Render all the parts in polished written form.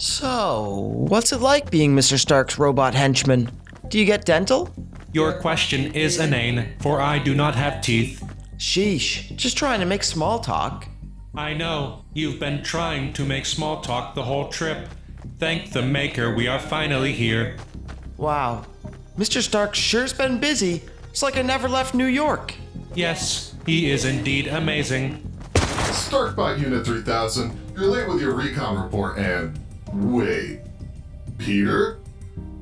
So, what's it like being Mr. Stark's robot henchman? Do you get dental? Your question is inane, for I do not have teeth. Sheesh, just trying to make small talk. I know, you've been trying to make small talk the whole trip. Thank the maker, we are finally here. Wow, Mr. Stark sure's been busy. It's like I never left New York. Yes, he is indeed amazing. Starkbot Unit 3000, you're late with your recon report and... Wait. Peter?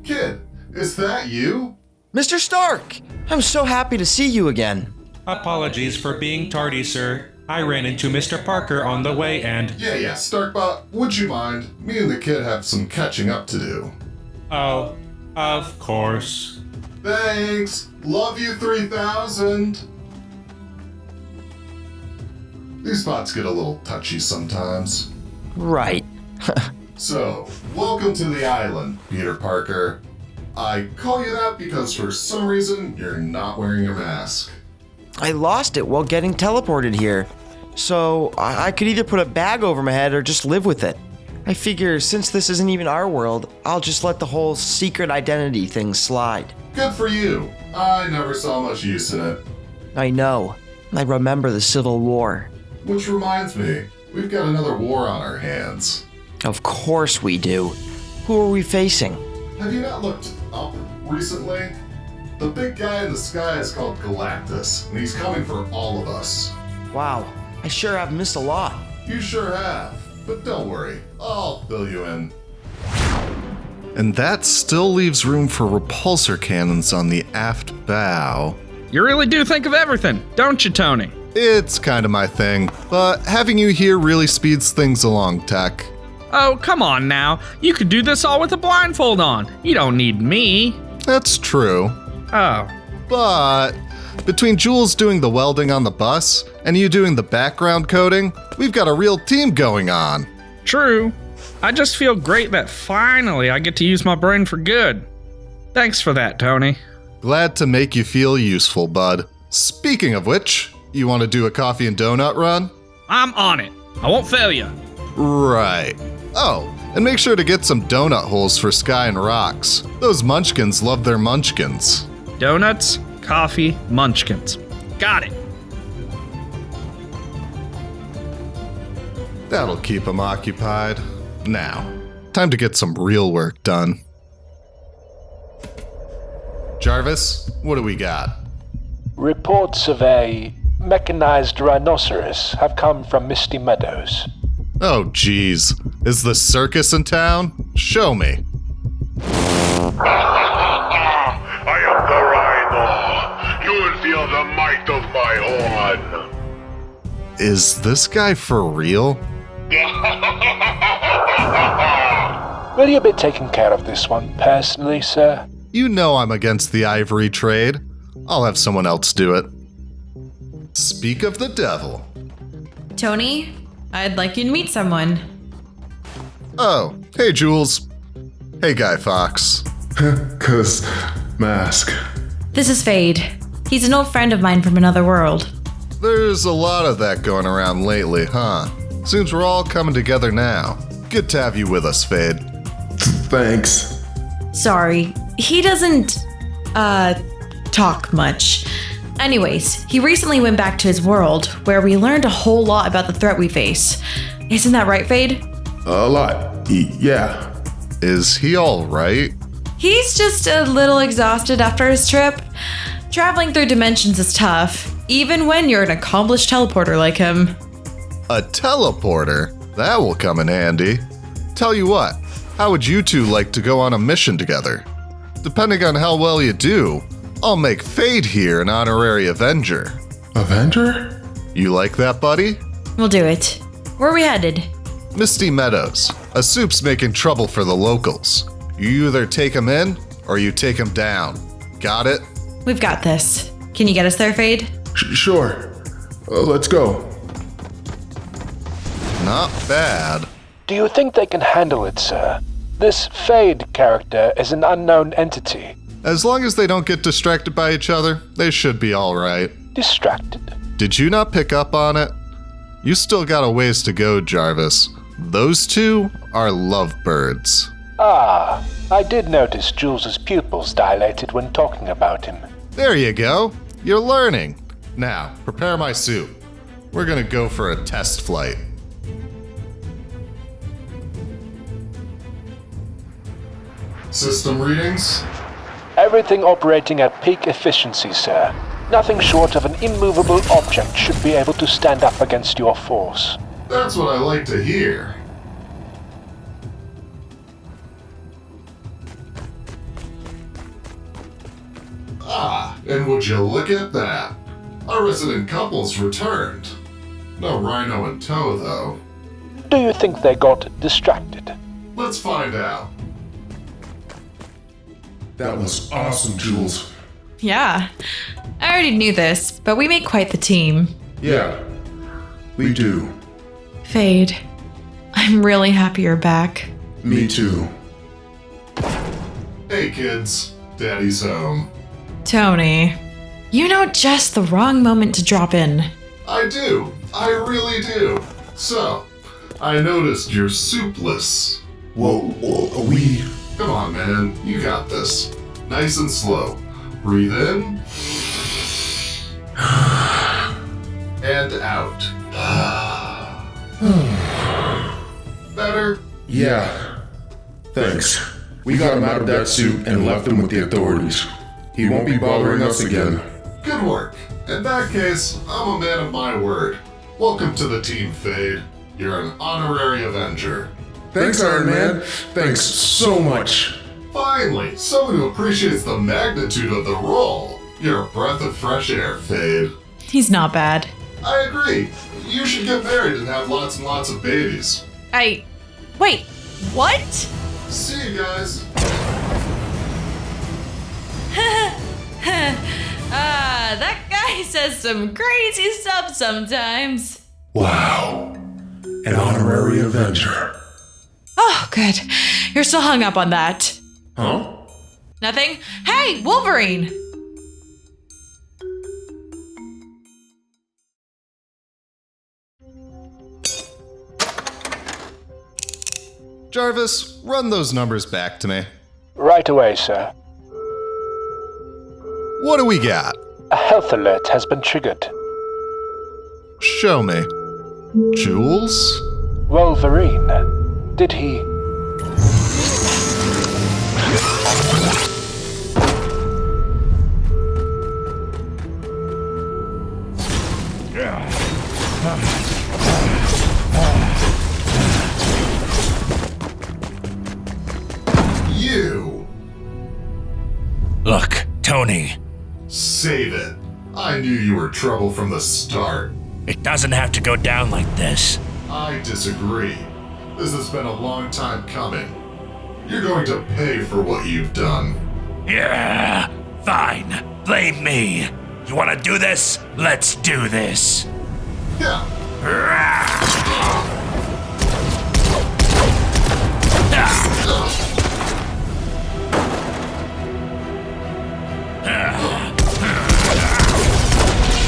Kid, is that you? Mr. Stark! I'm so happy to see you again. Apologies for being tardy, sir. I ran into Mr. Parker on the way and... Yeah, Starkbot, would you mind? Me and the kid have some catching up to do. Oh, of course. Thanks! Love you 3000! These bots get a little touchy sometimes. Right. So, welcome to the island, Peter Parker. I call you that because for some reason, you're not wearing a mask. I lost it while getting teleported here. So, I could either put a bag over my head or just live with it. I figure since this isn't even our world, I'll just let the whole secret identity thing slide. Good for you. I never saw much use in it. I know. I remember the Civil War. Which reminds me, we've got another war on our hands. Of course we do. Who are we facing? Have you not looked up recently? The big guy in the sky is called Galactus, and he's coming for all of us. Wow, I sure have missed a lot. You sure have, but don't worry, I'll fill you in. And that still leaves room for repulsor cannons on the aft bow. You really do think of everything, don't you, Tony? It's kind of my thing, but having you here really speeds things along, Tech. Oh, come on now. You could do this all with a blindfold on. You don't need me. That's true. Oh. But between Jules doing the welding on the bus and you doing the background coding, we've got a real team going on. True. I just feel great that finally I get to use my brain for good. Thanks for that, Tony. Glad to make you feel useful, bud. Speaking of which, you want to do a coffee and donut run? I'm on it. I won't fail you. Right. Oh, and make sure to get some donut holes for Sky and Rocks. Those munchkins love their munchkins. Donuts, coffee, munchkins. Got it. That'll keep them occupied. Now, time to get some real work done. Jarvis, what do we got? Reports of a mechanized rhinoceros have come from Misty Meadows. Oh, geez. Is the circus in town? Show me. I am the rhino. You will feel the might of my horn. Is this guy for real? Will you be taking care of this one personally, sir? You know I'm against the ivory trade. I'll have someone else do it. Speak of the devil. Tony, I'd like you to meet someone. Oh, hey Jules. Hey Guy Fawkes. Cause mask. This is Fade. He's an old friend of mine from another world. There's a lot of that going around lately, huh? Seems we're all coming together now. Good to have you with us, Fade. Thanks. Sorry, he doesn't, talk much. Anyways, he recently went back to his world, where we learned a whole lot about the threat we face. Isn't that right, Fade? A lot. Yeah. Is he alright? He's just a little exhausted after his trip. Traveling through dimensions is tough, even when you're an accomplished teleporter like him. A teleporter? That will come in handy. Tell you what, how would you two like to go on a mission together? Depending on how well you do, I'll make Fade here an honorary Avenger. Avenger? You like that, buddy? We'll do it. Where are we headed? Misty Meadows. A soup's making trouble for the locals. You either take him in, or you take him down. Got it? We've got this. Can you get us there, Fade? Sure. Let's go. Not bad. Do you think they can handle it, sir? This Fade character is an unknown entity. As long as they don't get distracted by each other, they should be alright. Distracted? Did you not pick up on it? You still got a ways to go, Jarvis. Those two are lovebirds. Ah, I did notice Jules's pupils dilated when talking about him. There you go. You're learning. Now, prepare my suit. We're gonna go for a test flight. System readings? Everything operating at peak efficiency, sir. Nothing short of an immovable object should be able to stand up against your force. That's what I like to hear. Ah, and would you look at that? Our resident couple's returned. No rhino in tow, though. Do you think they got distracted? Let's find out. That was awesome, Jules. Yeah, I already knew this, but we make quite the team. Yeah, we do. Fade, I'm really happy you're back. Me too. Hey kids, Daddy's home. Tony, you know just the wrong moment to drop in. I do. I really do. So, I noticed you're soupless. Well, we... Come on, man. You got this. Nice and slow. Breathe in. And out. Better? Yeah. Thanks. We got him out of that suit and left him with the authorities. He won't be bothering us again. Good work. In that case, I'm a man of my word. Welcome to the team, Fade. You're an honorary Avenger. Thanks, Iron Man. Thanks so much. Finally, someone who appreciates the magnitude of the role. You're a breath of fresh air, Fade. He's not bad. I agree. You should get married and have lots and lots of babies. Wait, what? See you guys. That guy says some crazy stuff sometimes. Wow. An honorary Avenger. Oh, good. You're still hung up on that. Huh? Nothing? Hey, Wolverine! Jarvis, run those numbers back to me. Right away, sir. What do we got? A health alert has been triggered. Show me. Jules? Wolverine. Did he... You! Look, Tony, Save it. I knew you were trouble from the start. it doesn't have to go down like this. I disagree. This has been a long time coming. You're going to pay for what you've done. Yeah, fine. Blame me. You want to do this? Let's do this. Yeah.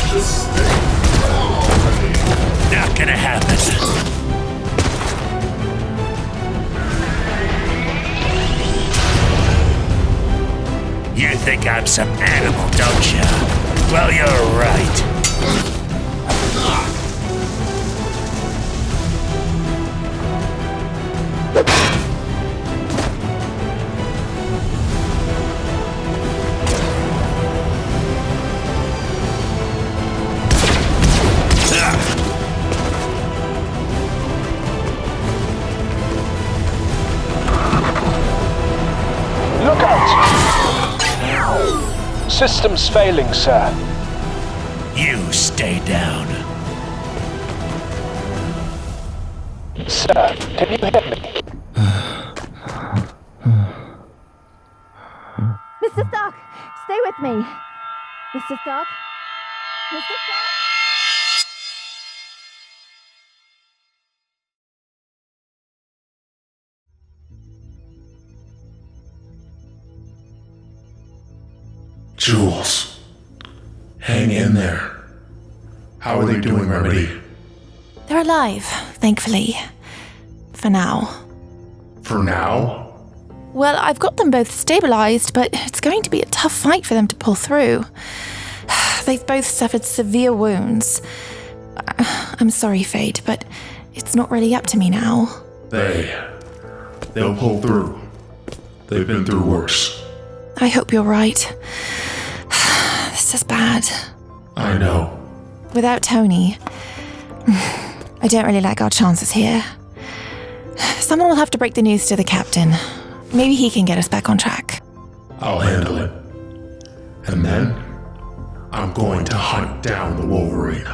Just stay down already. Not gonna happen. You think I'm some animal, don't you? Well, you're right. Look out! Systems failing, sir. You stay down. Sir, can you hear me? Mr. Stark, stay with me. Mr. Stark? Mr. Stark? Jules. Hang in there. How are they doing, Remedy? They're alive, thankfully. For now. For now? Well, I've got them both stabilized, but it's going to be a tough fight for them to pull through. They've both suffered severe wounds. I'm sorry, Fate, but it's not really up to me now. They'll pull through. They've been through worse. I hope you're right. This is bad. I know. Without Tony, I don't really like our chances here. Someone will have to break the news to the captain. Maybe he can get us back on track. I'll handle it. And then, I'm going to hunt down the Wolverine.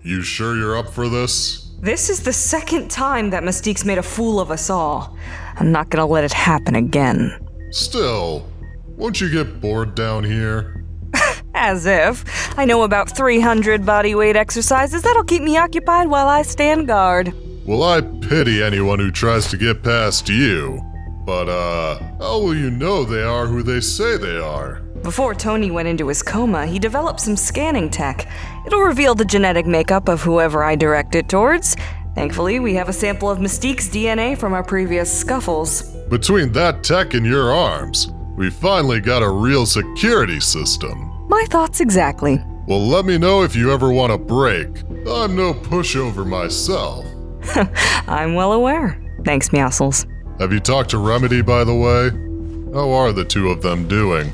You sure you're up for this? This is the second time that Mystique's made a fool of us all. I'm not gonna let it happen again. Still, won't you get bored down here? As if. I know about 300 bodyweight exercises that'll keep me occupied while I stand guard. Well, I pity anyone who tries to get past you. But, how will you know they are who they say they are? Before Tony went into his coma, he developed some scanning tech. It'll reveal the genetic makeup of whoever I direct it towards. Thankfully, we have a sample of Mystique's DNA from our previous scuffles. Between that tech and your arms, we finally got a real security system. My thoughts exactly. Well, let me know if you ever want a break. I'm no pushover myself. I'm well aware. Thanks, Meowscles. Have you talked to Remedy, by the way? How are the two of them doing?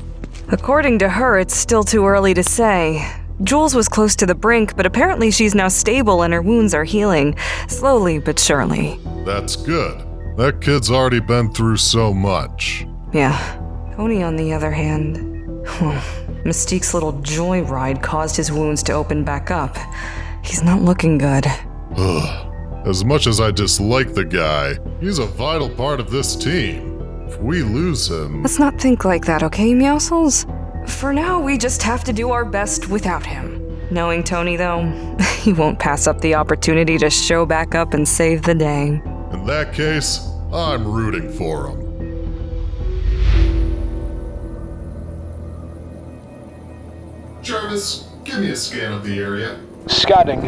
According to her, it's still too early to say. Jules was close to the brink, but apparently she's now stable and her wounds are healing, slowly but surely. That's good. That kid's already been through so much. Yeah. Tony, on the other hand, Mystique's little joyride caused his wounds to open back up. He's not looking good. Ugh. As much as I dislike the guy, he's a vital part of this team. If we lose him... Let's not think like that, okay, Meowscles? For now, we just have to do our best without him. Knowing Tony, though, he won't pass up the opportunity to show back up and save the day. In that case, I'm rooting for him. Jarvis, give me a scan of the area. Scanning.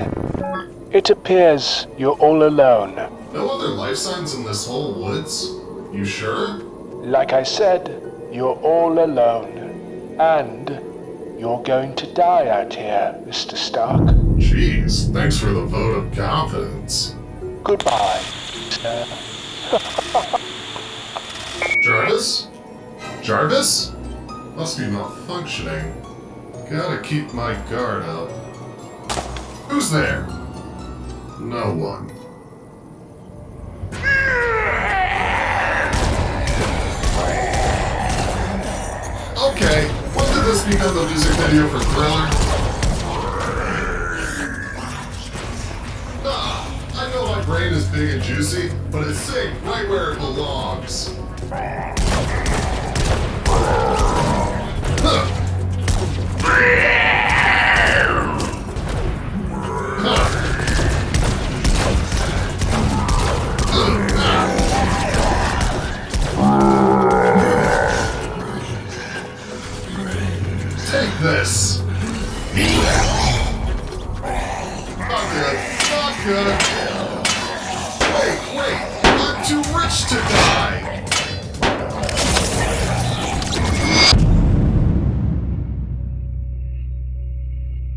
It appears you're all alone. No other life signs in this whole woods? You sure? Like I said, you're all alone. And you're going to die out here, Mr. Stark. Jeez, thanks for the vote of confidence. Goodbye, sir. Jarvis? Jarvis? Must be malfunctioning. Gotta keep my guard up. Who's there? No one. Okay, when did this become the music video for Thriller? I know my brain is big and juicy, but it's safe right where it belongs. Take this. Not good. Not good. Wait. I'm too rich to die.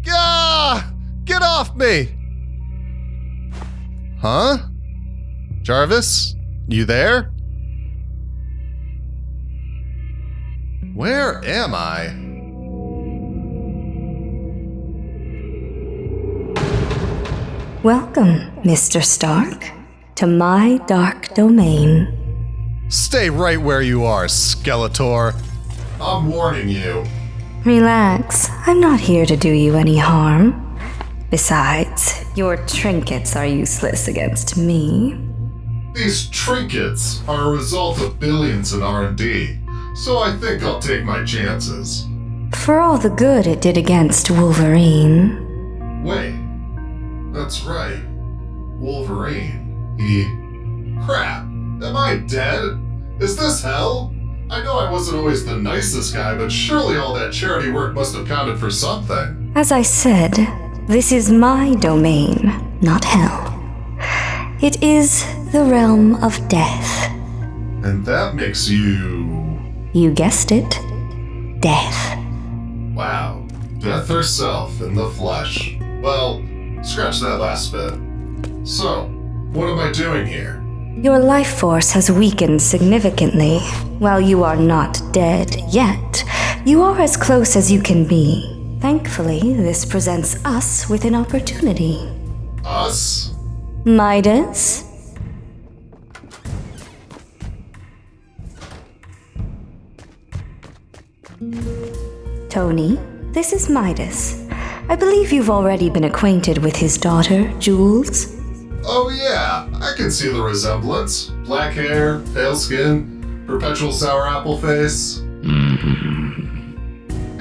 Gah! Get off me! Huh? Jarvis? You there? Where am I? Welcome, Mr. Stark, to my dark domain. Stay right where you are, Skeletor. I'm warning you. Relax, I'm not here to do you any harm. Besides, your trinkets are useless against me. These trinkets are a result of billions in R&D, so I think I'll take my chances. For all the good it did against Wolverine. Wait. That's right. Wolverine. Crap. Am I dead? Is this hell? I know I wasn't always the nicest guy, but surely all that charity work must have counted for something. As I said, this is my domain, not hell. It is the realm of death. And that makes you... You guessed it. Death. Wow. Death herself in the flesh. Well, scratch that last bit. So, what am I doing here? Your life force has weakened significantly. While you are not dead yet, you are as close as you can be. Thankfully, this presents us with an opportunity. Us? Midas? Tony, this is Midas. I believe you've already been acquainted with his daughter, Jules. Oh yeah, I can see the resemblance. Black hair, pale skin, perpetual sour apple face. And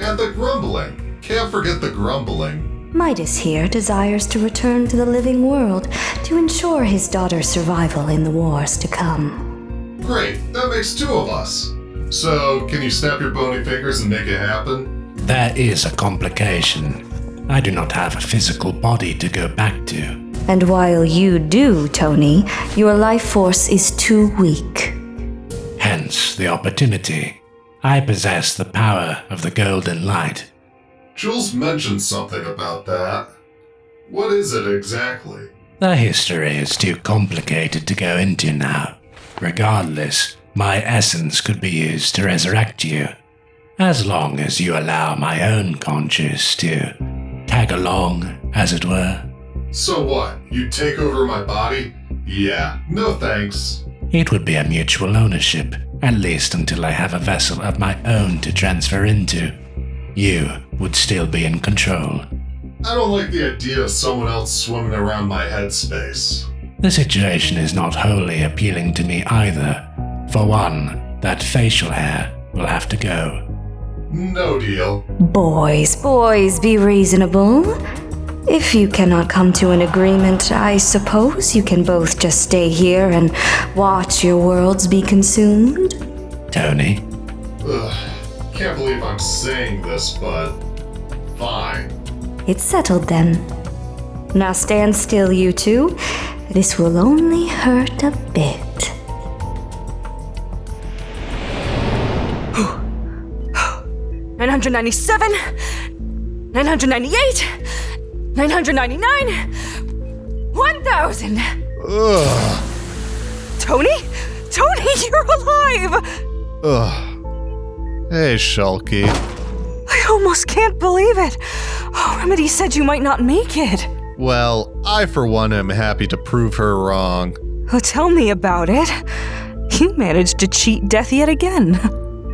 the grumbling. Can't forget the grumbling. Midas here desires to return to the living world to ensure his daughter's survival in the wars to come. Great, that makes two of us. So, can you snap your bony fingers and make it happen? There is a complication. I do not have a physical body to go back to. And while you do, Tony, your life force is too weak. Hence the opportunity. I possess the power of the golden light. Jules mentioned something about that. What is it exactly? The history is too complicated to go into now. Regardless, my essence could be used to resurrect you, as long as you allow my own conscience to tag along, as it were. So what? You take over my body? Yeah, no thanks. It would be a mutual ownership, at least until I have a vessel of my own to transfer into. You would still be in control. I don't like the idea of someone else swimming around my headspace. The situation is not wholly appealing to me either. For one, that facial hair will have to go. No deal. Boys, be reasonable. If you cannot come to an agreement, I suppose you can both just stay here and watch your worlds be consumed. Tony? Ugh, can't believe I'm saying this, but fine. It's settled then. Now stand still, you two. This will only hurt a bit. 997, 998, 999, 1,000. Ugh. Tony? Tony, you're alive! Ugh. Hey, Shulky. I almost can't believe it. Oh, Remedy said you might not make it. Well, I for one am happy to prove her wrong. Oh, tell me about it. You managed to cheat death yet again.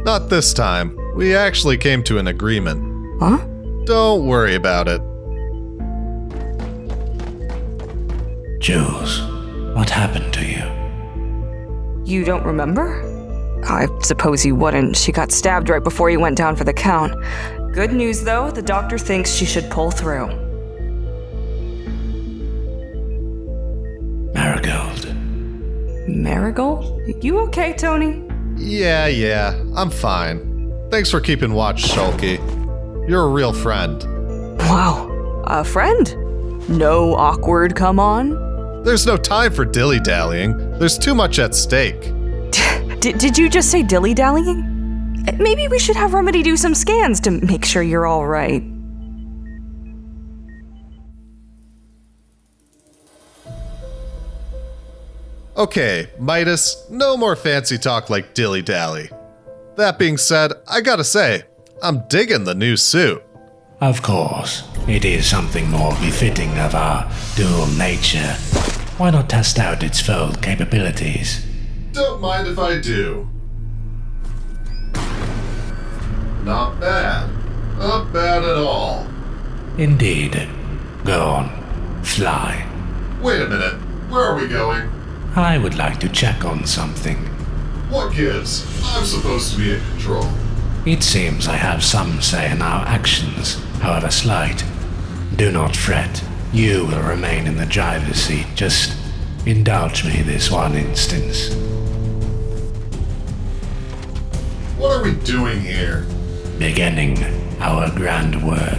Not this time. We actually came to an agreement. Huh? Don't worry about it. Jules, what happened to you? You don't remember? I suppose you wouldn't. She got stabbed right before you went down for the count. Good news, though. The doctor thinks she should pull through. Marigold. Marigold? You okay, Tony? Yeah, I'm fine. Thanks for keeping watch, Shulky. You're a real friend. Wow, a friend? No awkward come on? There's no time for dilly-dallying. There's too much at stake. Did you just say dilly-dallying? Maybe we should have Remedy do some scans to make sure you're all right. Okay, Midas, no more fancy talk like dilly-dally. That being said, I gotta say, I'm digging the new suit. Of course, it is something more befitting of our dual nature. Why not test out its full capabilities? Don't mind if I do. Not bad. Not bad at all. Indeed. Go on. Fly. Wait a minute. Where are we going? I would like to check on something. What gives? I'm supposed to be in control. It seems I have some say in our actions, however slight. Do not fret. You will remain in the driver's seat. Just indulge me this one instance. What are we doing here? Beginning our grand work.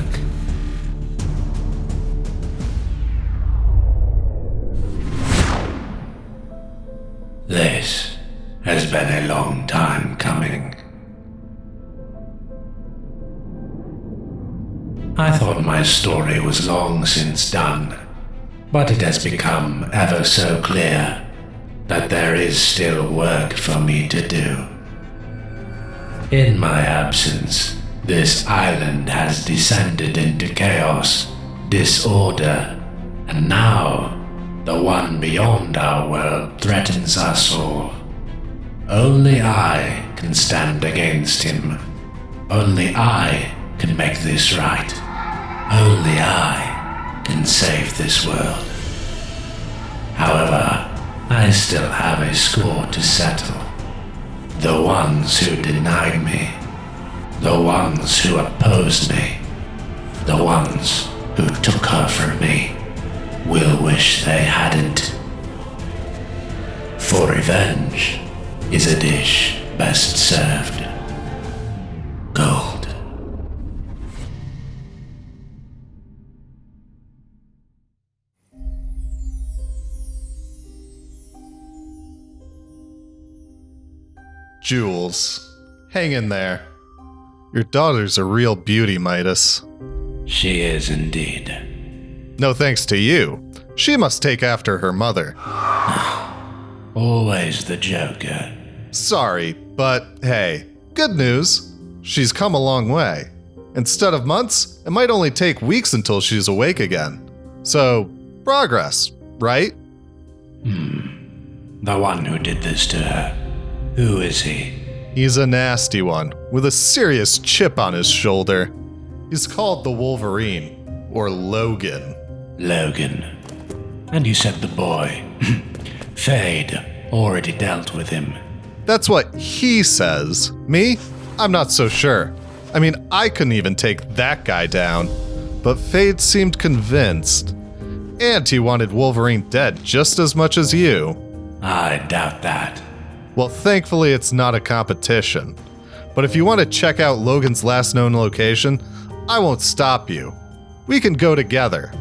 This has been a long time coming. I thought my story was long since done, but it has become ever so clear that there is still work for me to do. In my absence, this island has descended into chaos, disorder, and now the one beyond our world threatens us all. Only I can stand against him. Only I can make this right. Only I can save this world. However, I still have a score to settle. The ones who denied me, the ones who opposed me, the ones who took her from me, will wish they hadn't. For revenge is a dish best served cold. Jules, hang in there. Your daughter's a real beauty, Midas. She is indeed. No thanks to you. She must take after her mother. Always the joker. Sorry, but hey, good news. She's come a long way. Instead of months, it might only take weeks until she's awake again. So, progress, right? The one who did this to her. Who is he? He's a nasty one, with a serious chip on his shoulder. He's called the Wolverine, or Logan. Logan. And you said the boy, Fade, already dealt with him. That's what he says. Me? I'm not so sure. I mean, I couldn't even take that guy down. But Fade seemed convinced. And he wanted Wolverine dead just as much as you. I doubt that. Well, thankfully it's not a competition. But if you want to check out Logan's last known location, I won't stop you. We can go together.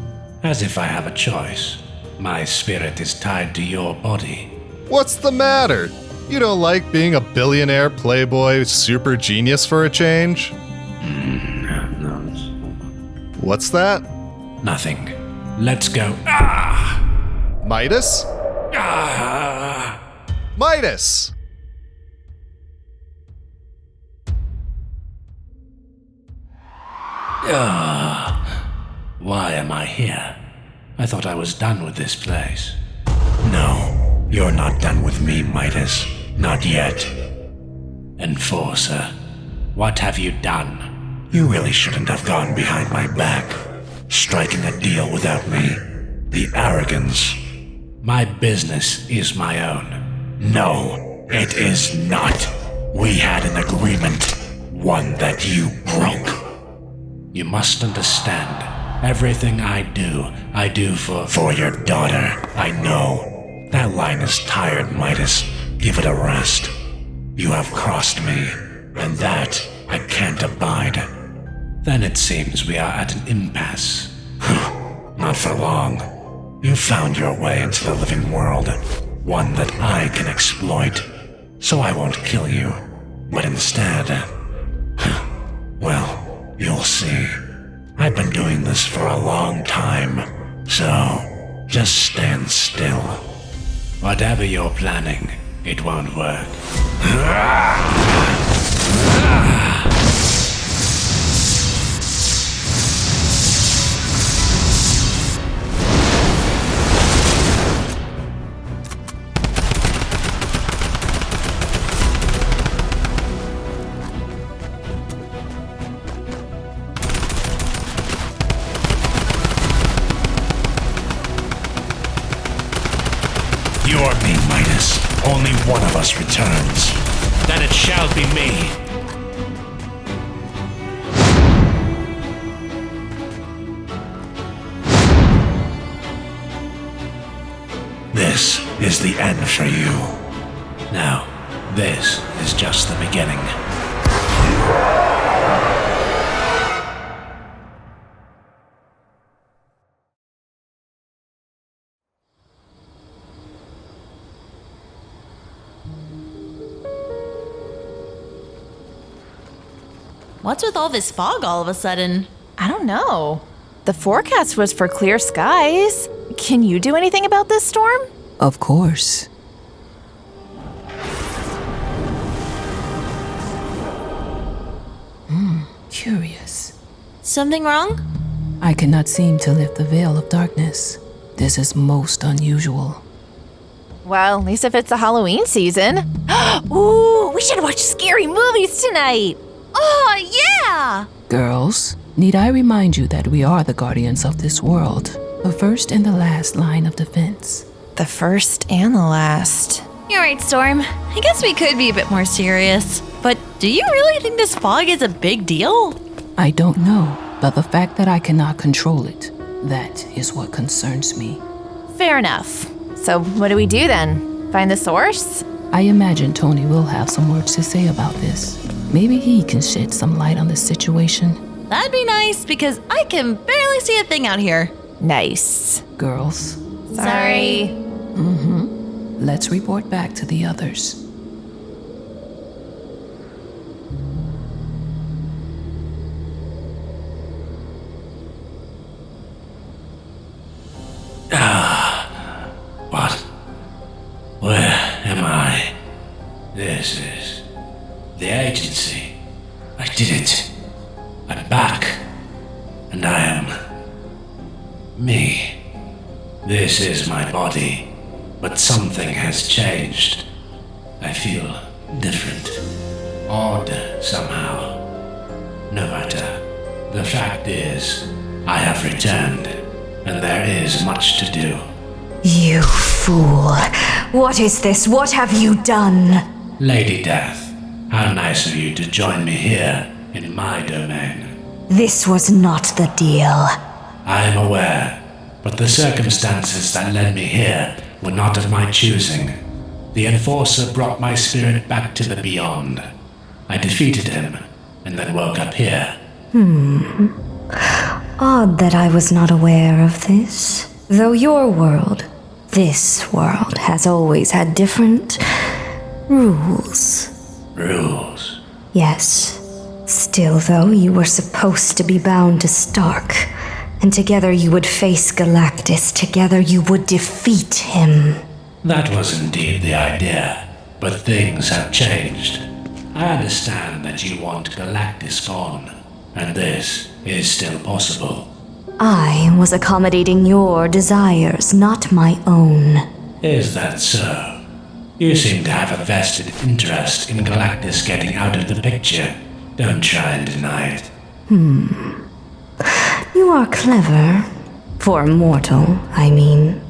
As if I have a choice. My spirit is tied to your body. What's the matter? You don't like being a billionaire, playboy, super genius for a change? No. What's that? Nothing. Let's go. Ah! Midas? Ah! Midas! Why am I here? I thought I was done with this place. No, you're not done with me, Midas. Not yet. Enforcer, what have you done? You really shouldn't have gone behind my back, striking a deal without me. The arrogance. My business is my own. No, it is not. We had an agreement, one that you broke. You must understand, everything I do for your daughter. I know. That line is tired, Midas. Give it a rest. You have crossed me, and that I can't abide. Then it seems we are at an impasse. Not for long. You found your way into the living world, one that I can exploit. So I won't kill you, but instead, well, you'll see. I've been doing this for a long time, so just stand still. Whatever you're planning, it won't work. You're me, Midas. Only one of us returns. Then it shall be me. This is the end for you. Now, this is just the beginning. What's with all this fog all of a sudden? I don't know. The forecast was for clear skies. Can you do anything about this storm? Of course. Curious. Something wrong? I cannot seem to lift the veil of darkness. This is most unusual. Well, at least if it's the Halloween season. Ooh, we should watch scary movies tonight. Oh, yeah! Girls, need I remind you that we are the guardians of this world, the first and the last line of defense. The first and the last. You're right, Storm. I guess we could be a bit more serious. But do you really think this fog is a big deal? I don't know, but the fact that I cannot control it, that is what concerns me. Fair enough. So what do we do then? Find the source? I imagine Tony will have some words to say about this. Maybe he can shed some light on the situation. That'd be nice, because I can barely see a thing out here. Nice. Girls. Sorry. Let's report back to the others. What? Where am I? This is the agency. I did it. I'm back. And I am me. This is my body. But something has changed. I feel different. Odd somehow. No matter. The fact is, I have returned. And there is much to do. You fool. What is this? What have you done? Lady Death, how nice of you to join me here in my domain. This was not the deal. I am aware, but the circumstances that led me here were not of my choosing. The Enforcer brought my spirit back to the beyond. I defeated him, and then woke up here. Odd that I was not aware of this. Though your world, this world, has always had different rules. Rules? Yes. Still, though, you were supposed to be bound to Stark. And together you would face Galactus. Together you would defeat him. That was indeed the idea, but things have changed. I understand that you want Galactus gone, and this is still possible. I was accommodating your desires, not my own. Is that so? You seem to have a vested interest in Galactus getting out of the picture. Don't try and deny it. You are clever. For a mortal, I mean.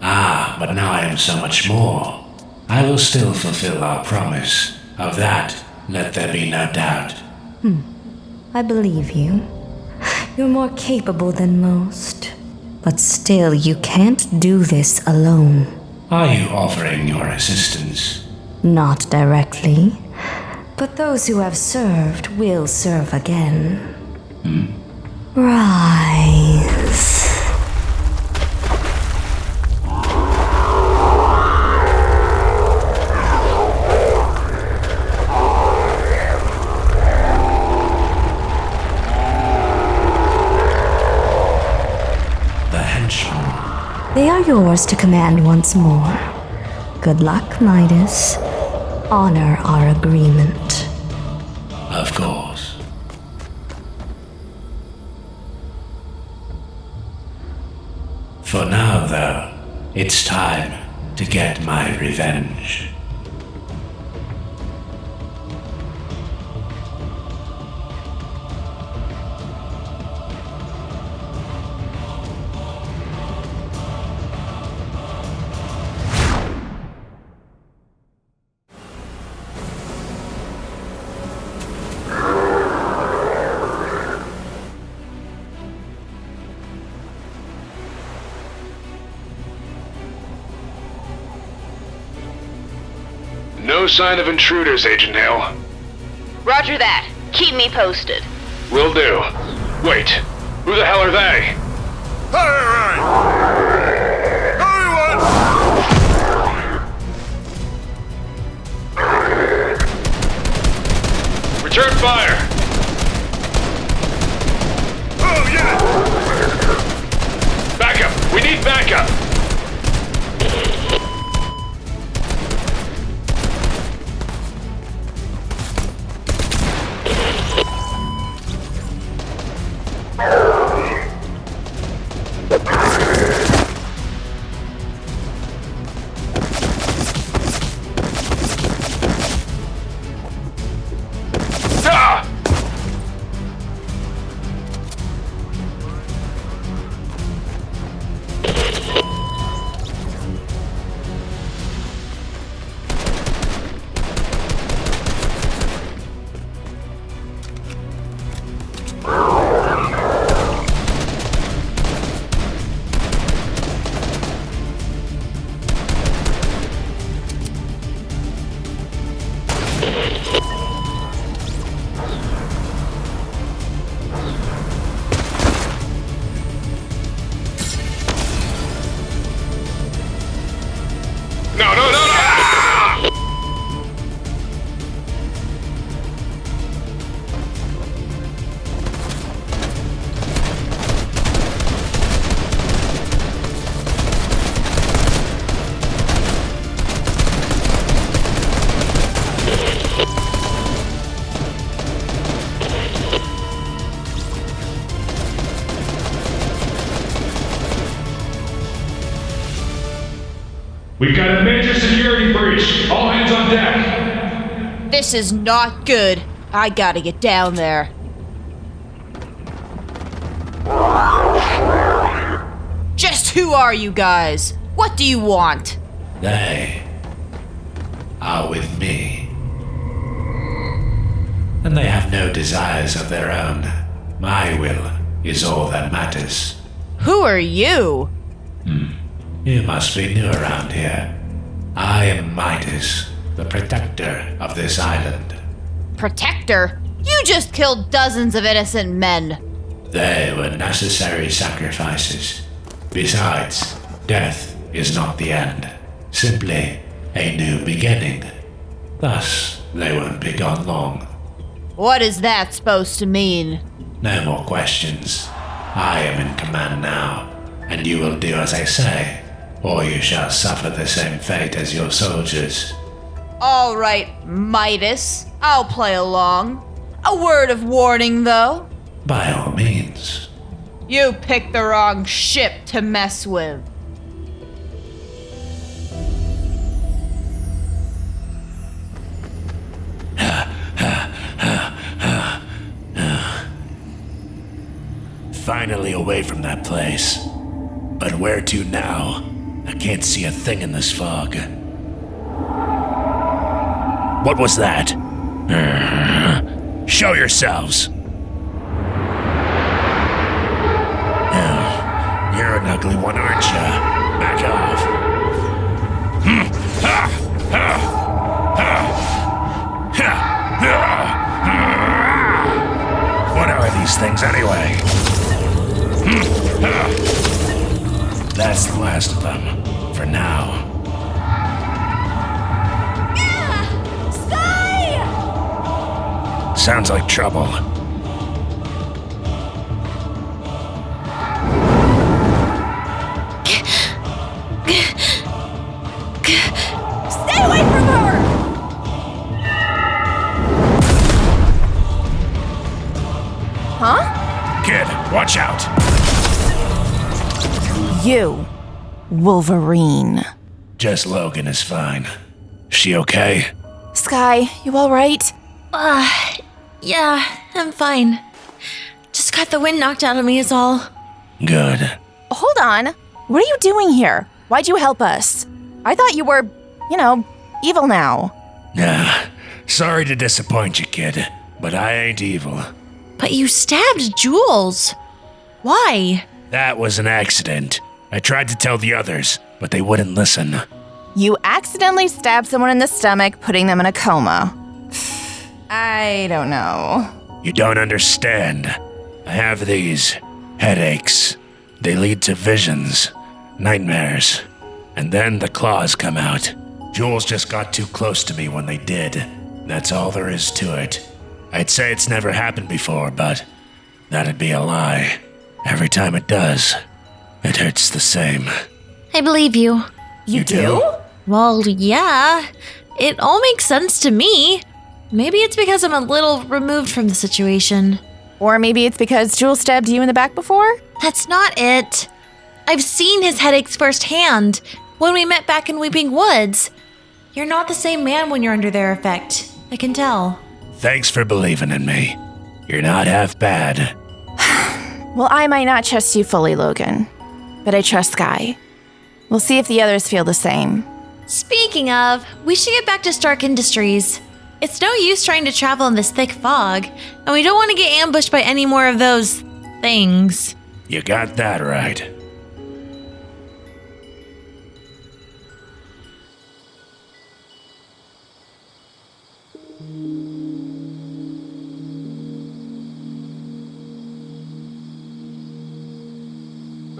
Ah, but now I am so much more. I will still fulfill our promise. Of that, let there be no doubt. I believe you. You're more capable than most. But still, you can't do this alone. Are you offering your assistance? Not directly. But those who have served will serve again. Rise. They are yours to command once more. Good luck, Midas. Honor our agreement. Of course. For now, though, it's time to get my revenge. No sign of intruders, Agent Hale. Roger that. Keep me posted. Will do. Wait, who the hell are they? Return fire! We've got a major security breach. All hands on deck. This is not good. I gotta get down there. Just who are you guys? What do you want? They are with me. And they have no desires of their own. My will is all that matters. Who are you? You must be new around here. I am Midas, the protector of this island. Protector? You just killed dozens of innocent men. They were necessary sacrifices. Besides, death is not the end, simply a new beginning. Thus, they won't be gone long. What is that supposed to mean? No more questions. I am in command now, and you will do as I say, or you shall suffer the same fate as your soldiers. All right, Midas. I'll play along. A word of warning, though. By all means. You picked the wrong ship to mess with. Finally away from that place. But where to now? I can't see a thing in this fog. What was that? Show yourselves! You're an ugly one, aren't you? Back off. What are these things anyway? That's the last of them, for now. Sky! Sounds like trouble. Stay away from her! Huh? Kid, watch out! You, Wolverine. Just Logan is fine. She okay? Sky, you alright? Yeah, I'm fine. Just got the wind knocked out of me is all. Good. Hold on. What are you doing here? Why'd you help us? I thought you were, evil now. Sorry to disappoint you, kid, but I ain't evil. But you stabbed Jules. Why? That was an accident. I tried to tell the others, but they wouldn't listen. You accidentally stabbed someone in the stomach, putting them in a coma. I don't know. You don't understand. I have these headaches. They lead to visions, nightmares, and then the claws come out. Jules just got too close to me when they did. That's all there is to it. I'd say it's never happened before, but that'd be a lie. Every time it does, it hurts the same. I believe you. You do? Well, yeah. It all makes sense to me. Maybe it's because I'm a little removed from the situation. Or maybe it's because Jules stabbed you in the back before? That's not it. I've seen his headaches firsthand when we met back in Weeping Woods. You're not the same man when you're under their effect. I can tell. Thanks for believing in me. You're not half bad. Well, I might not trust you fully, Logan, but I trust Sky. We'll see if the others feel the same. Speaking of, we should get back to Stark Industries. It's no use trying to travel in this thick fog, and we don't want to get ambushed by any more of those things. You got that right.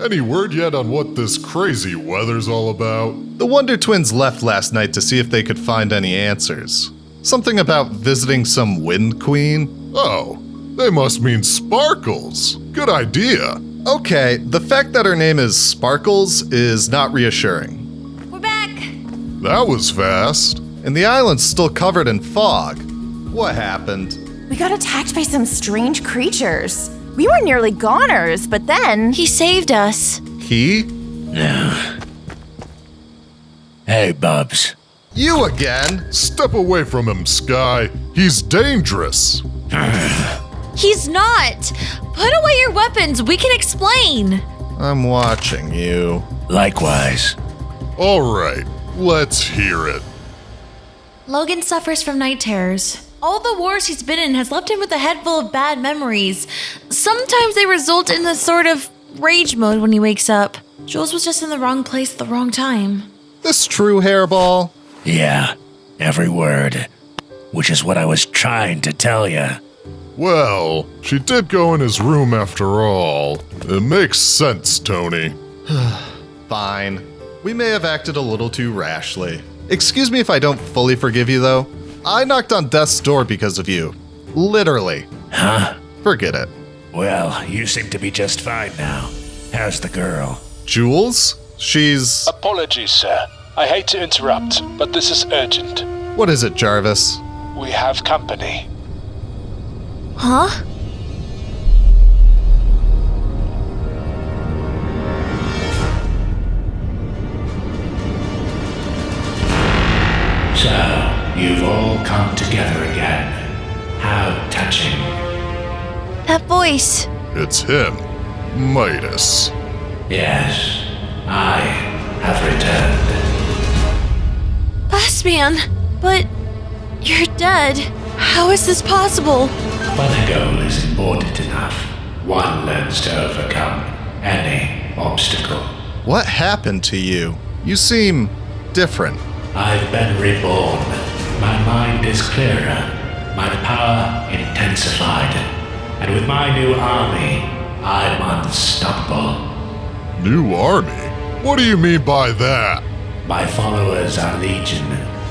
Any word yet on what this crazy weather's all about? The Wonder Twins left last night to see if they could find any answers. Something about visiting some Wind Queen? Oh, they must mean Sparkles. Good idea. Okay, the fact that her name is Sparkles is not reassuring. We're back! That was fast. And the island's still covered in fog. What happened? We got attacked by some strange creatures. We were nearly goners, but then... He saved us. He? No. Hey, Bubs. You again? Step away from him, Sky. He's dangerous. He's not! Put away your weapons, we can explain! I'm watching you. Likewise. All right, let's hear it. Logan suffers from night terrors. All the wars he's been in has left him with a head full of bad memories. Sometimes they result in a sort of rage mode when he wakes up. Jules was just in the wrong place at the wrong time. This true, Hairball? Yeah, every word. Which is what I was trying to tell you. Well, she did go in his room after all. It makes sense, Tony. Fine. We may have acted a little too rashly. Excuse me if I don't fully forgive you, though. I knocked on death's door because of you. Literally. Huh? Forget it. Well, you seem to be just fine now. How's the girl? Jules? She's... Apologies, sir. I hate to interrupt, but this is urgent. What is it, Jarvis? We have company. Huh? So, you've all come together again. How touching. That voice. It's him, Midas. Yes, I have returned. Bossman, but you're dead. How is this possible? When a goal is important enough, one learns to overcome any obstacle. What happened to you? You seem different. I've been reborn. My mind is clearer, my power intensified, and with my new army, I'm unstoppable. New army? What do you mean by that? My followers are legion.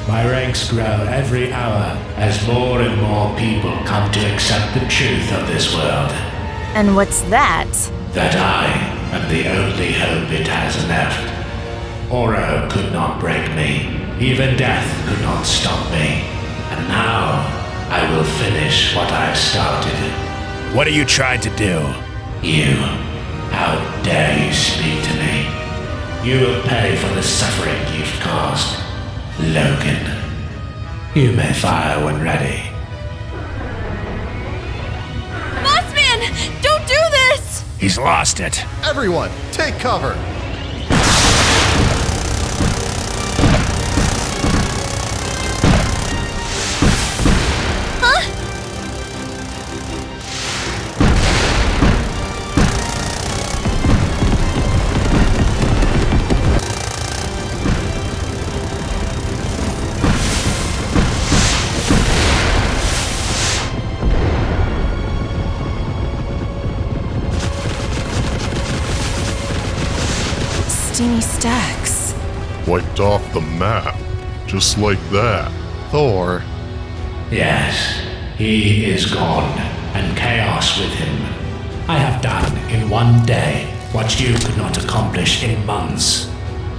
My ranks grow every hour as more and more people come to accept the truth of this world. And what's that? That I am the only hope it has left. Oro could not break me. Even death could not stop me. And now, I will finish what I've started. What are you trying to do? You. How dare you speak to me? You will pay for the suffering you've caused. Logan. You may fire when ready. Bossman! Don't do this! He's lost it. Everyone, take cover! Steamy stacks. Wiped off the map. Just like that. Thor. Yes, he is gone, and chaos with him. I have done in one day what you could not accomplish in months.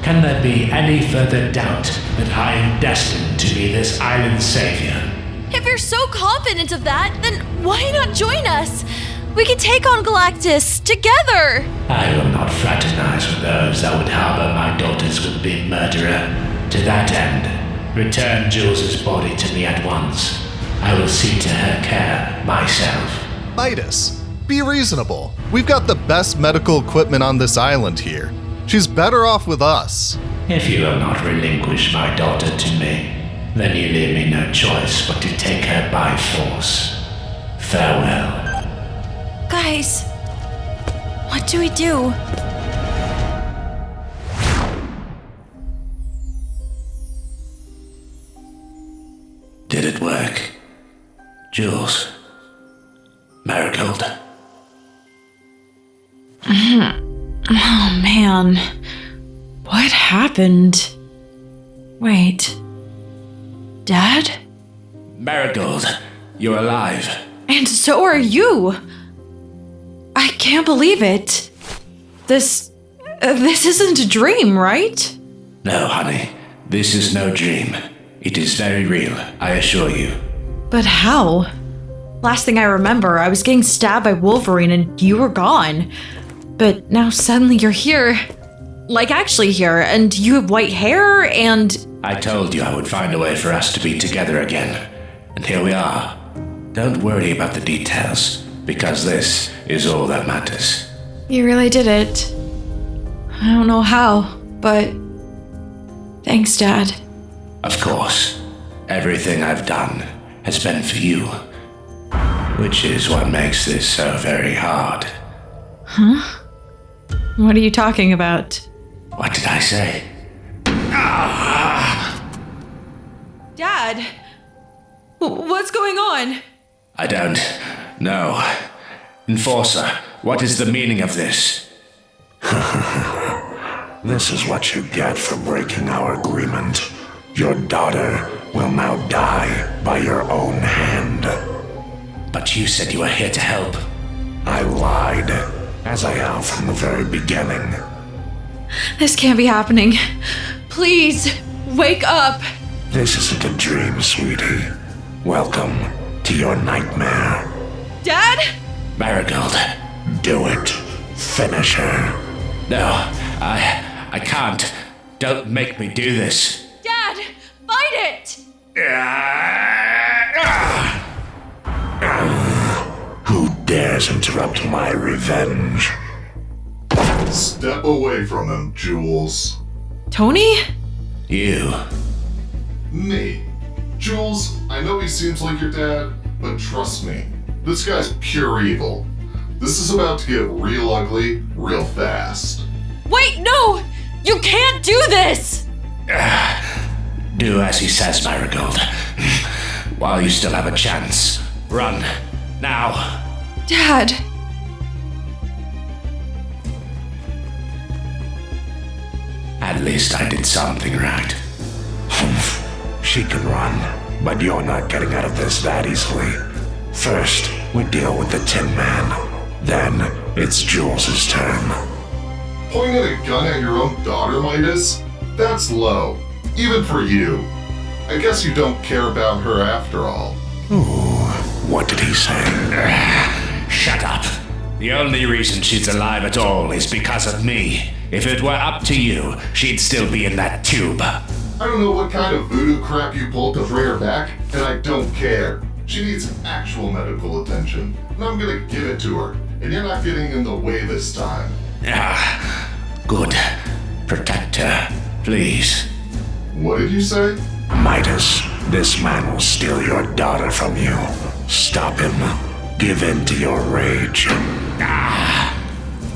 Can there be any further doubt that I am destined to be this island's savior? If you're so confident of that, then why not join us? We can take on Galactus together! I will not fraternize with those that would harbor my daughter's would-be murderer. To that end, return Jules's body to me at once. I will see to her care myself. Midas, be reasonable. We've got the best medical equipment on this island here. She's better off with us. If you will not relinquish my daughter to me, then you leave me no choice but to take her by force. Farewell. Guys, what do we do? Did it work? Jules? Marigold? Oh man. What happened? Wait. Dad? Marigold, you're alive. And so are you! I can't believe it. This isn't a dream, right? No, honey. This is no dream. It is very real, I assure you. But how? Last thing I remember, I was getting stabbed by Wolverine and you were gone. But now suddenly you're here. like actually here, and you have white hair, and... I told you I would find a way for us to be together again. And here we are. Don't worry about the details, because this is all that matters. You really did it. I don't know how, but... Thanks, Dad. Of course. Everything I've done has been for you. Which is what makes this so very hard. Huh? What are you talking about? What did I say? Dad! What's going on? I don't know. Enforcer, what is the meaning of this? This is what you get for breaking our agreement. Your daughter will now die by your own hand. But you said you were here to help. I lied, as I have from the very beginning. This can't be happening. Please, wake up! This isn't a dream, sweetie. Welcome to your nightmare. Dad? Marigold. Do it. Finish her. No, I can't. Don't make me do this. Dad, fight it! Who dares interrupt my revenge? Step away from him, Jules. Tony? You. Me. Jules, I know he seems like your dad, but trust me, this guy's pure evil. This is about to get real ugly, real fast. Wait, no! You can't do this! Do as he says, Marigold. While you still have a chance. Run. Now. Dad. At least I did something right. She can run, but you're not getting out of this that easily. First, we deal with the Tin Man. Then, it's Jules' turn. Pointing a gun at your own daughter, Midas? That's low. Even for you. I guess you don't care about her after all. Ooh, what did he say? Shut up. The only reason she's alive at all is because of me. If it were up to you, she'd still be in that tube. I don't know what kind of voodoo crap you pulled to bring her back, and I don't care. She needs actual medical attention, and I'm gonna give it to her, and you're not getting in the way this time. Good. Protect her, please. What did you say? Midas, this man will steal your daughter from you. Stop him. Give in to your rage.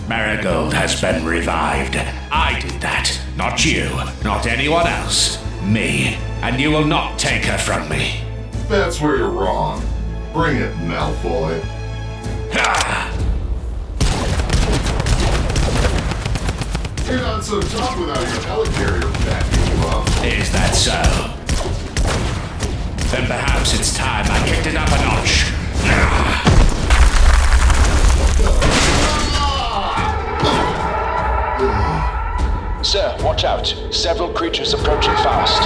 Marigold has been revived. I did that. Not you. Not anyone else. Me. And you will not take her from me. That's where you're wrong. Bring it, Malfoy. You're not so tough without your helicarrier backing you up. Is that so? Then perhaps it's time I kicked it up a notch. Sir, watch out. Several creatures approaching fast.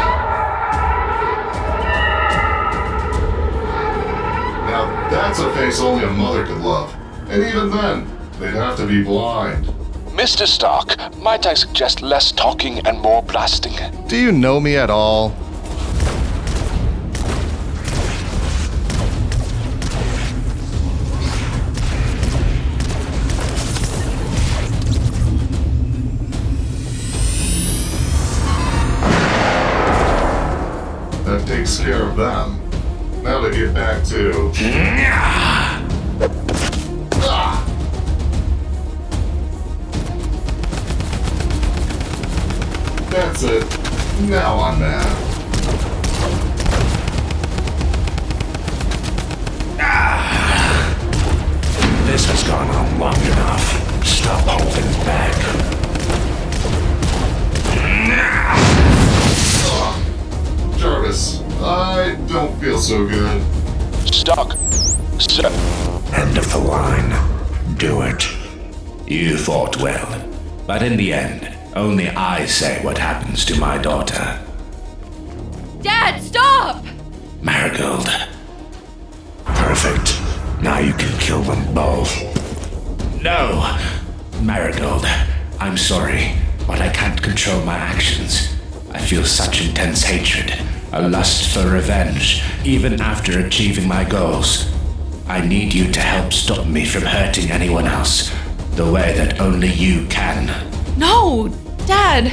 Now that's a face only a mother could love. And even then, they'd have to be blind. Mr. Stark, might I suggest less talking and more blasting? Do you know me at all? That takes care of them. Now to get back to... That's it. Now I'm mad. This has gone on long enough. Stop holding back. Jarvis, I don't feel so good. Stark, sir. End of the line. Do it. You fought well, but in the end, only I say what happens to my daughter. Dad, stop! Marigold. Perfect. Now you can kill them both. No! Marigold, I'm sorry. but I can't control my actions. I feel such intense hatred, a lust for revenge, even after achieving my goals. I need you to help stop me from hurting anyone else, the way that only you can. No, Dad.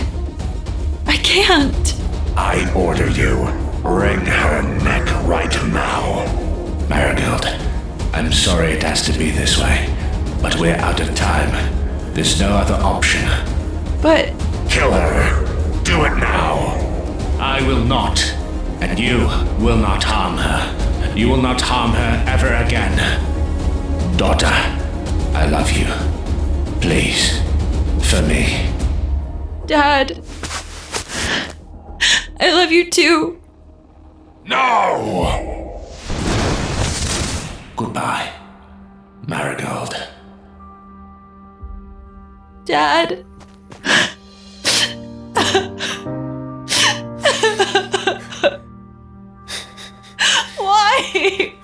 I can't. I order you, wring her neck right now. Marigold, I'm sorry it has to be this way, but we're out of time. There's no other option. But... Kill her. Do it now. I will not. And you will not harm her. You will not harm her ever again. Daughter, I love you. Please, for me. Dad. I love you too. No! Goodbye, Marigold. Dad. Why?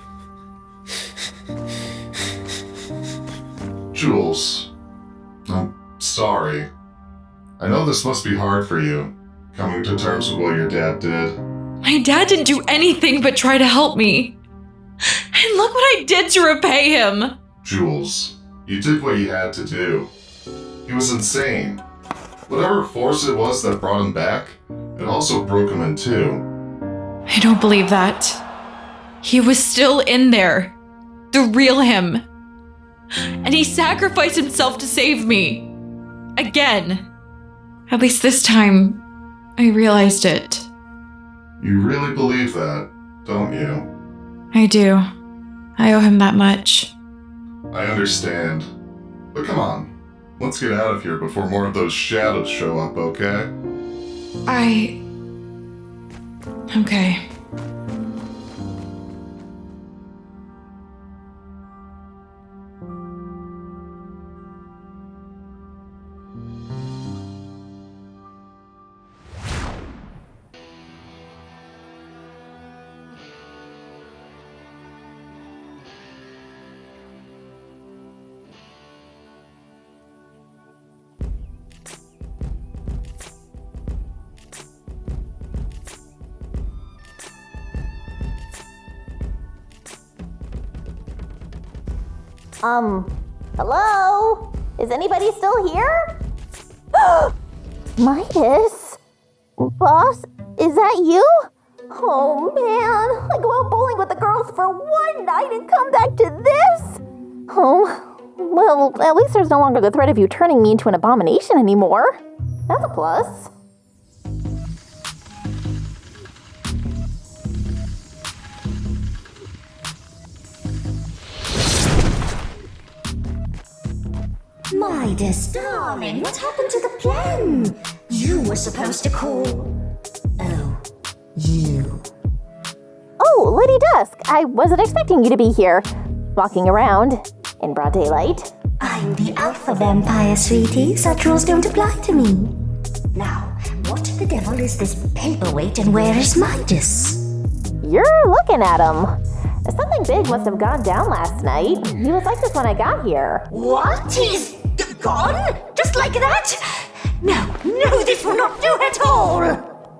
Jules, I'm sorry. I know this must be hard for you, coming to terms with what your dad did. My dad didn't do anything but try to help me. And look what I did to repay him. Jules, you did what you had to do. He was insane. Whatever force it was that brought him back, it also broke him in two. I don't believe that. He was still in there. The real him. And he sacrificed himself to save me. Again. At least this time, I realized it. You really believe that, don't you? I do. I owe him that much. I understand. But come on, let's get out of here before more of those shadows show up, okay? Okay. Hello? Is anybody still here? Midas? Boss, is that you? Oh man, I go out bowling with the girls for one night and come back to this? Oh, well, at least there's no longer the threat of you turning me into an abomination anymore. That's a plus. Midas, darling, what happened to the plan? You were supposed to call... Oh, you. Oh, Lady Dusk, I wasn't expecting you to be here. Walking around in broad daylight. I'm the alpha vampire, sweetie. Such rules don't apply to me. Now, what the devil is this paperweight and where is Midas? You're looking at him. Something big must have gone down last night. He was like this when I got here. What? He's gone? Just like that? No, this will not do at all.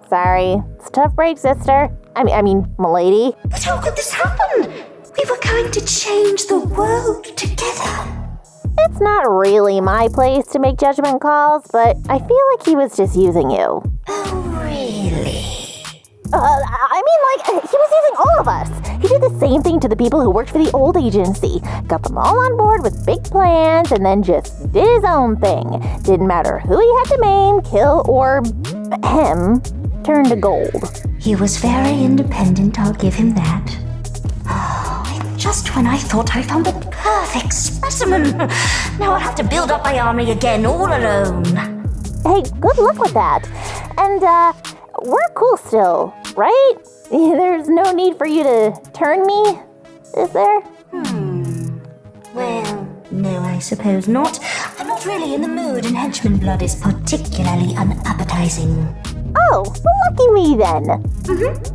Sorry. It's a tough break, sister. I mean, m'lady. But how could this happen? We were going to change the world together. It's not really my place to make judgment calls, but I feel like he was just using you. Oh, really? He was using all of us. He did the same thing to the people who worked for the old agency. Got them all on board with big plans and then just did his own thing. Didn't matter who he had to maim, kill, or him turned to gold. He was very independent, I'll give him that. Oh, and just when I thought I found the perfect specimen. Now I'll have to build up my army again all alone. Hey, good luck with that. And, we're cool still, right? There's no need for you to turn me, is there? Well, no, I suppose not. I'm not really in the mood, and henchman blood is particularly unappetizing. Oh, well, lucky me then.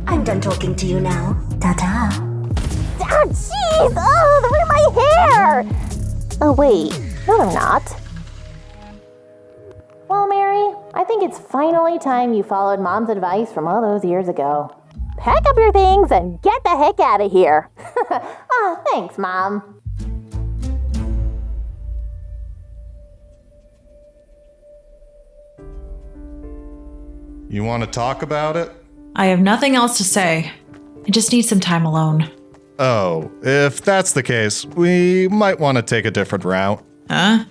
I'm done talking to you now. Ta-ta. Ah, jeez! Oh, they're in my hair! Oh, wait. No, they're not. Well, Mary, I think it's finally time you followed Mom's advice from all those years ago. Pack up your things and get the heck out of here. Thanks, Mom. You want to talk about it? I have nothing else to say. I just need some time alone. Oh, if that's the case, we might want to take a different route. Huh?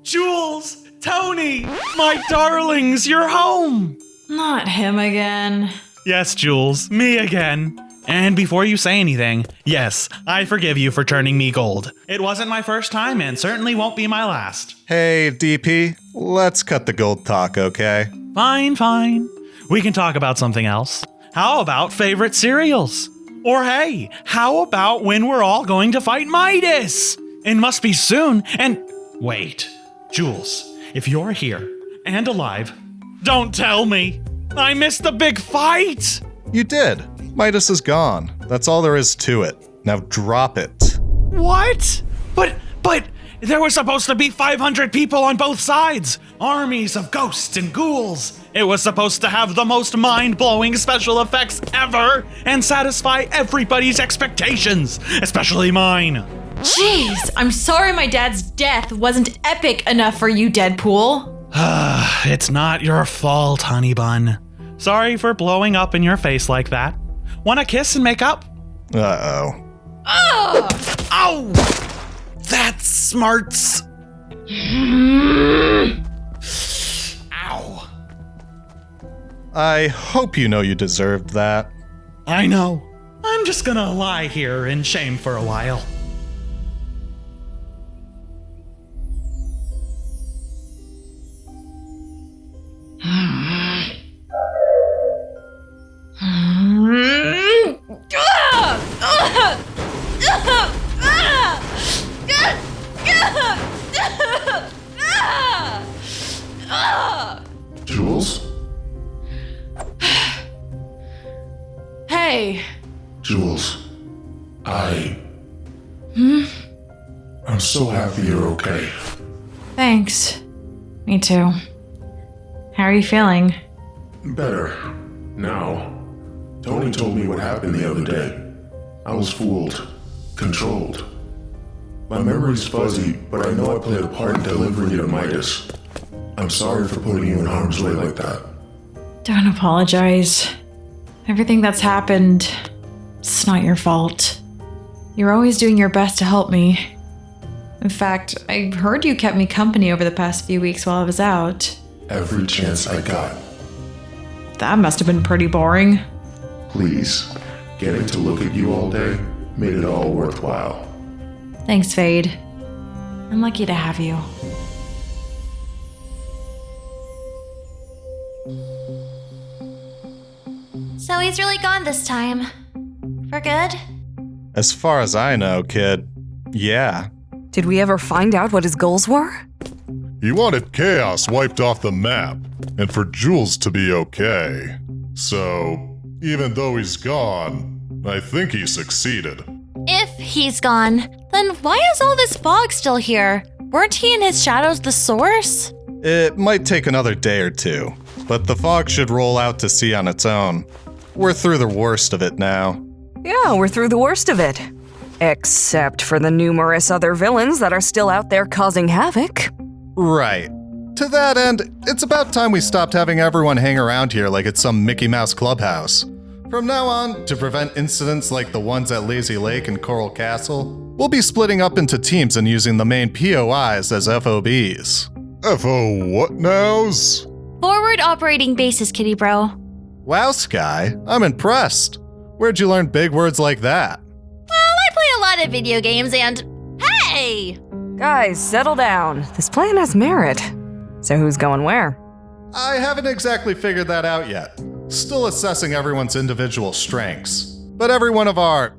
Jules! Tony! My darlings, you're home! Not him again. Yes, Jules, me again. And before you say anything, yes, I forgive you for turning me gold. It wasn't my first time and certainly won't be my last. Hey, DP, let's cut the gold talk, okay? Fine. We can talk about something else. How about favorite cereals? Or hey, how about when we're all going to fight Midas? It must be soon, and wait, Jules, if you're here and alive, don't tell me. I missed the big fight! You did. Midas is gone. That's all there is to it. Now drop it. What? But there were supposed to be 500 people on both sides. Armies of ghosts and ghouls. It was supposed to have the most mind-blowing special effects ever and satisfy everybody's expectations, especially mine. Jeez, I'm sorry my dad's death wasn't epic enough for you, Deadpool. It's not your fault, honey bun. Sorry for blowing up in your face like that. Want a kiss and make up? Uh-oh. Oh! Ow! That smarts. Ow. I hope you know you deserved that. I know. I'm just gonna lie here in shame for a while. Jules? Hey. Jules, I'm so happy you're okay. Thanks. Me too. How are you feeling? Better. Now. Tony told me what happened the other day. I was fooled. Controlled. My memory's fuzzy, but I know I played a part in delivering you to Midas. I'm sorry for putting you in harm's way like that. Don't apologize. Everything that's happened, it's not your fault. You're always doing your best to help me. In fact, I heard you kept me company over the past few weeks while I was out. Every chance I got. That must have been pretty boring. Please, getting to look at you all day made it all worthwhile. Thanks, Fade. I'm lucky to have you. So he's really gone this time. For good? As far as I know, kid, yeah. Did we ever find out what his goals were? He wanted chaos wiped off the map, and for Jules to be okay. So, even though he's gone, I think he succeeded. If he's gone, then why is all this fog still here? Weren't he and his shadows the source? It might take another day or two, but the fog should roll out to sea on its own. We're through the worst of it now. Yeah, we're through the worst of it. Except for the numerous other villains that are still out there causing havoc. Right. To that end, it's about time we stopped having everyone hang around here like it's some Mickey Mouse clubhouse. From now on, to prevent incidents like the ones at Lazy Lake and Coral Castle, we'll be splitting up into teams and using the main POIs as FOBs. FO what nows? Forward operating bases, kitty bro. Wow, Sky, I'm impressed. Where'd you learn big words like that? Well, I play a lot of video games and... Hey! Guys, settle down. This plan has merit. So who's going where? I haven't exactly figured that out yet. Still assessing everyone's individual strengths. But every one of our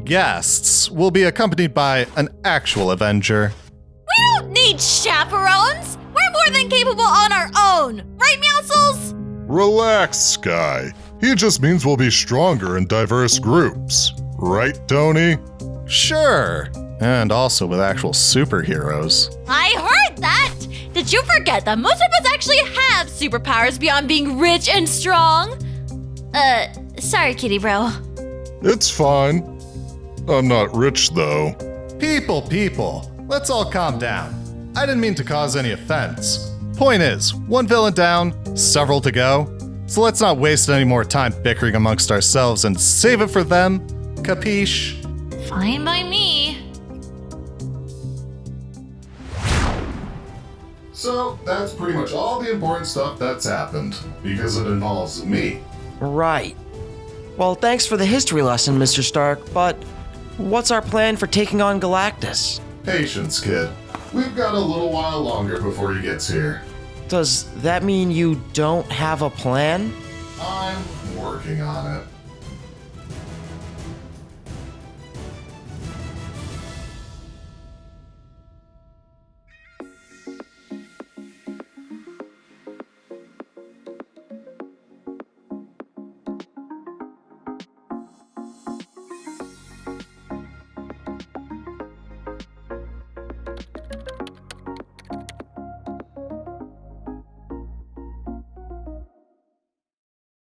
guests will be accompanied by an actual Avenger. We don't need chaperones! We're more than capable on our own! Right, Meowscles? Relax, Sky. He just means we'll be stronger in diverse groups. Right, Tony? Sure. And also with actual superheroes. I heard that! Did Don't you forget that most of us actually have superpowers beyond being rich and strong. Sorry, kitty bro. It's fine. I'm not rich, though. People, let's all calm down. I didn't mean to cause any offense. Point is, one villain down, several to go. So let's not waste any more time bickering amongst ourselves and save it for them. Capiche? Fine by me. So, that's pretty much all the important stuff that's happened, because it involves me. Right. Well, thanks for the history lesson, Mr. Stark, but what's our plan for taking on Galactus? Patience, kid. We've got a little while longer before he gets here. Does that mean you don't have a plan? I'm working on it.